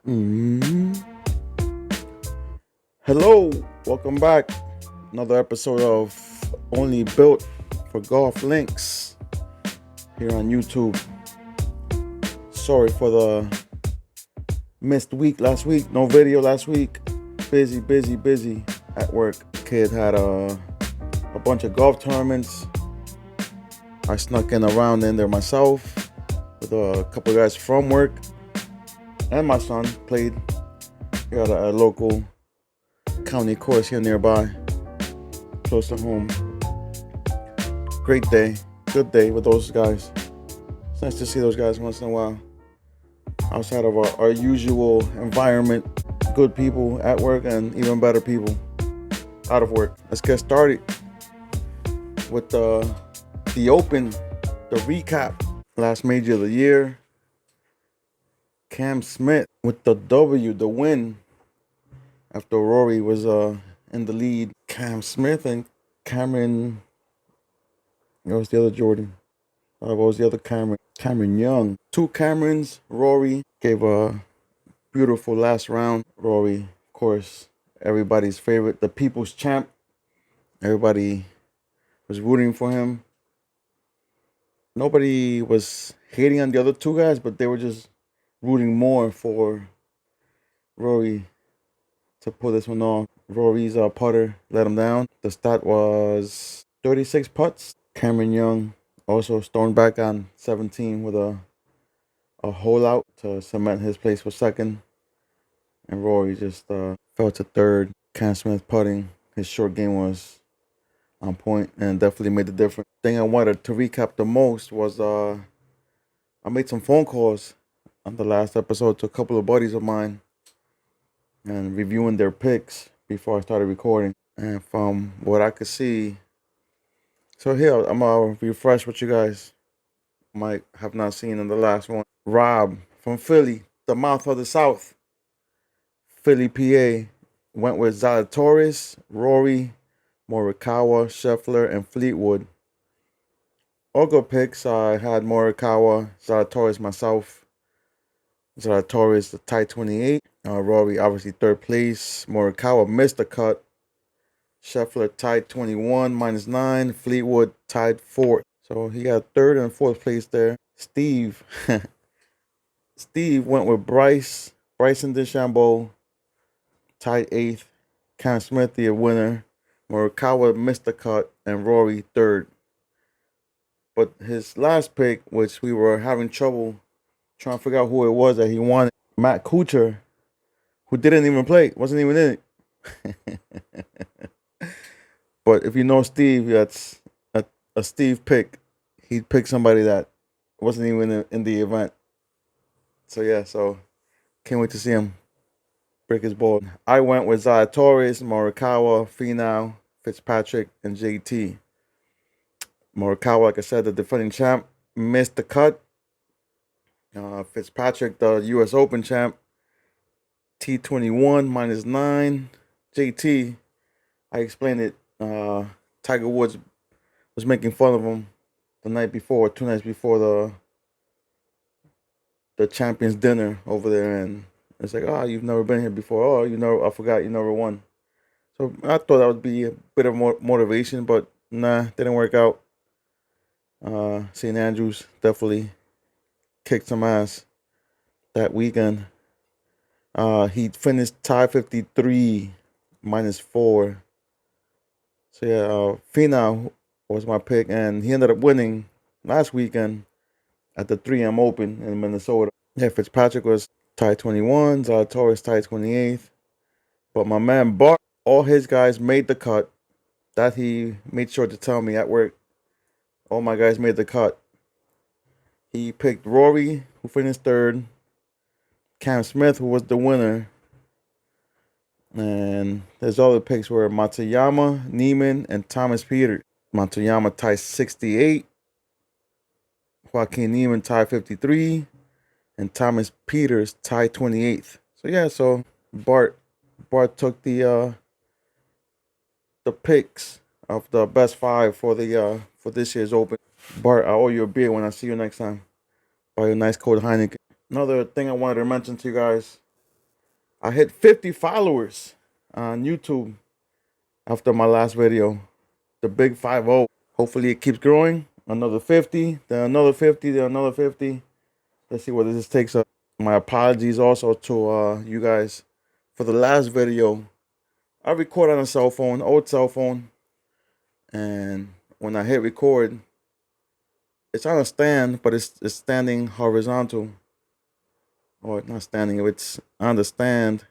Mhm. Hello, welcome back. Another episode of Only Built for Golf Links here on YouTube. Sorry for the missed week last week. No video last week. Busy at work. Kid had a bunch of golf tournaments. I snuck in around in there myself with a couple of guys from work. And my son played. We got a local county course here nearby, close to home. Great day, good day with those guys. It's nice to see those guys once in a while. Outside of our usual environment, good people at work and even better people out of work. Let's get started with the Open, the recap. Last major of the year. Cam Smith with the W, the win. After Rory was in the lead. Cam Smith and Cameron. What was the other Jordan? What was the other Cameron? Cameron Young. Two Camerons. Rory gave a beautiful last round. Rory, of course, everybody's favorite, the people's champ. Everybody was rooting for him. Nobody was hating on the other two guys, but they were just rooting more for Rory to pull this one off. Rory's putter let him down. The stat was 36 putts. Cameron Young also stormed back on 17 with a hole out to cement his place for second. And Rory just fell to third. Cam Smith putting. His short game was on point and definitely made the difference. Thing I wanted to recap the most was I made some phone calls on the last episode to a couple of buddies of mine and reviewing their picks before I started recording. And from what I could see, so here I'm gonna refresh what you guys might have not seen in the last one. Rob from Philly, the mouth of the South, Philly, PA, went with Zalatoris, Rory, Morikawa, Scheffler, and Fleetwood. All good picks. I had Morikawa, Zalatoris myself. Zalatoris the tied 28. Rory obviously third place. Morikawa missed the cut. Scheffler tied 21 -9. Fleetwood tied fourth. So he got third and fourth place there. Steve went with Bryson DeChambeau, tied eighth. Cam Smith the winner. Morikawa missed the cut and Rory third. But his last pick, which we were having trouble trying to figure out who it was that he wanted, Matt Kuchar, who didn't even play, wasn't even in it. But if you know Steve, that's a Steve pick. He'd pick somebody that wasn't even in the event. So yeah, can't wait to see him break his ball. I went with Zalatoris, Morikawa, Finau, Fitzpatrick, and JT. Morikawa, like I said, the defending champ, missed the cut. Fitzpatrick, the U.S. Open champ, T21 -9. JT, I explained it. Tiger Woods was making fun of him the night before, 2 nights before the champions dinner over there, and it's like, oh, you've never been here before. Oh, I forgot you never won. So I thought that would be a bit of more motivation, but nah, didn't work out. St. Andrews definitely kicked some ass that weekend. He finished tie 53 -4. So yeah, Finau was my pick, and he ended up winning last weekend at the 3M Open in Minnesota. Yeah, Fitzpatrick was tied 21, Zalatoris tied 28th. But my man Bart, all his guys made the cut. That he made sure to tell me at work. All my guys made the cut. He picked Rory, who finished third, Cam Smith, who was the winner, and his other picks were Matsuyama, Neiman, and Thomas Peters. Matsuyama tied 68, Joaquin Neiman tied 53, and Thomas Peters tied 28th. So yeah, Bart took the picks of the best five for this year's Open. Bart, I owe you a beer when I see you next time. Buy you a nice cold Heineken. Another thing I wanted to mention to you guys, I hit 50 followers on YouTube after my last video, the big 50. Hopefully it keeps growing. Another 50, then another 50, then another 50. Let's see what this takes up. My apologies also to you guys for the last video. I record on a cell phone, old cell phone, and when I hit record, it's on a stand, but it's standing horizontal, or not standing. It's on the stand,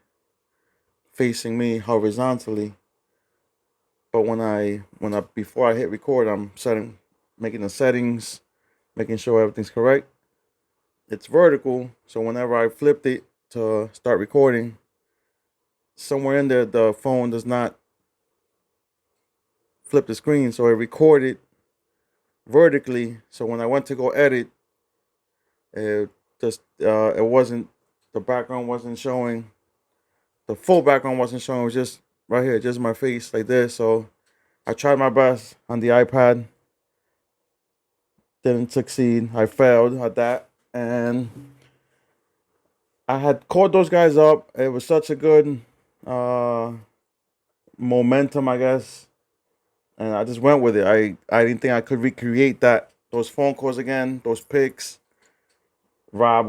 facing me horizontally. But when I before I hit record, I'm making the settings, making sure everything's correct. It's vertical, so whenever I flipped it to start recording, somewhere in there the phone does not flip the screen, so it recorded vertically. So when I went to go edit, it wasn't, the background wasn't showing, the full background wasn't showing. It was just right here, just my face like this. So I tried my best on the iPad, didn't succeed. I failed at that, and I had called those guys up. It was such a good momentum, I guess, and I just went with it. I didn't think I could recreate those phone calls again, those pics. Rob.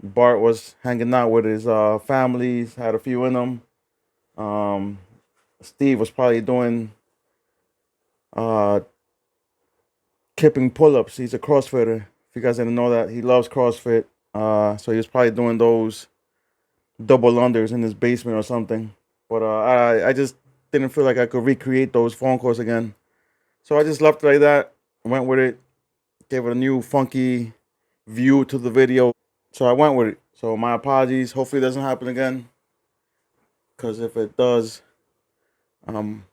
Bart was hanging out with his families, had a few in them. Steve was probably doing kipping pull-ups. He's a CrossFitter. If you guys didn't know that, he loves CrossFit. So he was probably doing those double unders in his basement or something. But I just didn't feel like I could recreate those phone calls again. So I just left it like that, went with it, gave it a new funky view to the video. So I went with it. So my apologies. Hopefully it doesn't happen again. Because if it does, I'm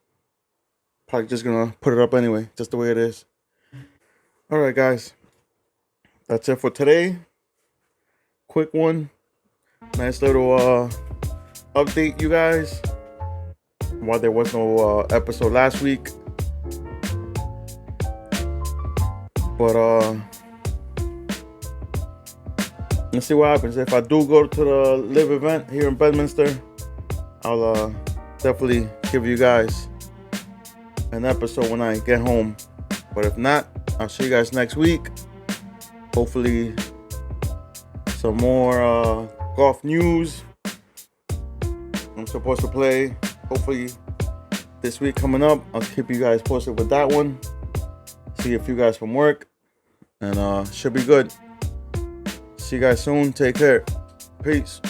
probably just going to put it up anyway, just the way it is. All right, guys. That's it for today. Quick one. Nice little update, you guys. While there was no episode last week. But let's see what happens. If I do go to the live event here in Bedminster, I'll definitely give you guys an episode when I get home. But if not, I'll see you guys next week. Hopefully some more golf news. I'm supposed to play hopefully this week coming up. I'll keep you guys posted with that one. See a few guys from work, and should be good. See you guys soon. Take care. Peace.